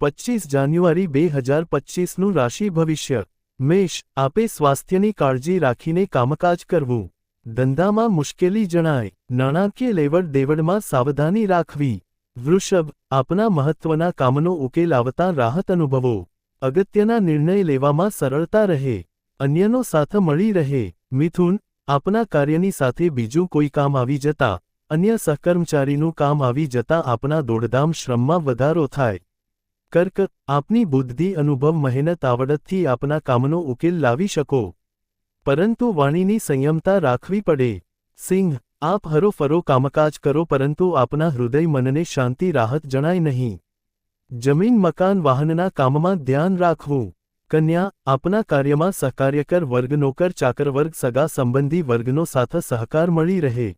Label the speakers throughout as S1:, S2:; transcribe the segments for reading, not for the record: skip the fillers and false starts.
S1: 25 જાન્યુઆરી 2025નું રાશિ ભવિષ્ય। મેષ, આપે સ્વાસ્થ્યની કાળજી રાખીને કામકાજ કરવું। ધંધામાં મુશ્કેલી જણાય, નાણાકીય લેવડ દેવડમાં સાવધાની રાખવી। વૃષભ, આપના મહત્વના કામનો ઉકેલ આવતા રાહત અનુભવો। અગત્યના નિર્ણય લેવામાં સરળતા રહે, અન્યનો સાથ મળી રહે। મિથુન, આપના કાર્યની સાથે બીજું કોઈ કામ આવી જતા, અન્ય સહકર્મચારીનું કામ આવી જતા આપના દોડધામ શ્રમમાં વધારો થાય। કર્ક, આપની બુદ્ધિ અનુભવ મહેનત આવડતથી આપના કામનો ઉકેલ લાવી શકો, પરંતુ વાણીની સંયમતા રાખવી પડે। સિંહ, આપ હરોફરો કામકાજ કરો પરંતુ આપના હૃદય મનને શાંતિ રાહત જણાય નહીં। જમીન મકાન વાહનના કામમાં ધ્યાન રાખવું। કન્યા, આપના કાર્યમાં સહકાર્યકર વર્ગ નોકર ચાકર વર્ગ સગા સંબંધી વર્ગનો સાથ સહકાર મળી રહે।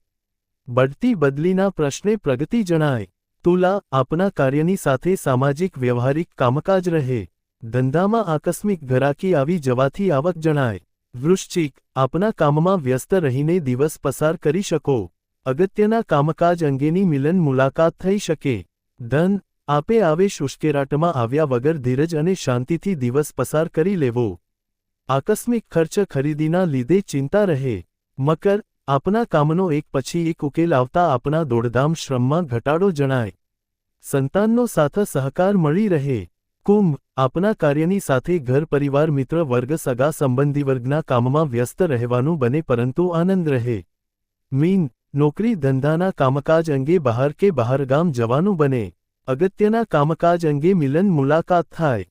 S1: બઢતી બદલીના પ્રશ્ને પ્રગતિ જણાય। તુલા, આપના કાર્યની સાથે સામાજિક વ્યવહારિક કામકાજ રહે। ધંધામાં આકસ્મિક ઘરાકી આવી જવાથી આવક જણાય। વૃશ્ચિક, આપના કામમાં વ્યસ્ત રહીને દિવસ પસાર કરી શકો, અગત્યના કામકાજ અંગેની મિલન મુલાકાત થઈ શકે। ધન, આપે આવેશ ઉશ્કેરાટમાં આવ્યા વગર ધીરજ અને શાંતિથી દિવસ પસાર કરી લેવો। આકસ્મિક ખર્ચ ખરીદીના લીધે ચિંતા રહે। મકર, આપના કામનો એક પછી એક ઉકેલ આવતા આપના દોડધામ શ્રમમાં ઘટાડો જણાય। સંતાનનો સાથ સહકાર મળી રહે। કુંભ, આપના કાર્યની સાથે ઘર પરિવાર મિત્ર વર્ગ સગા સંબંધી વર્ગના કામમાં વ્યસ્ત રહેવાનું બને પરંતુ આનંદ રહે। મીન, નોકરી ધંધાના કામકાજ અંગે બહાર કે બહારગામ જવાનું બને, અગત્યના કામકાજ અંગે મિલન મુલાકાત થાય।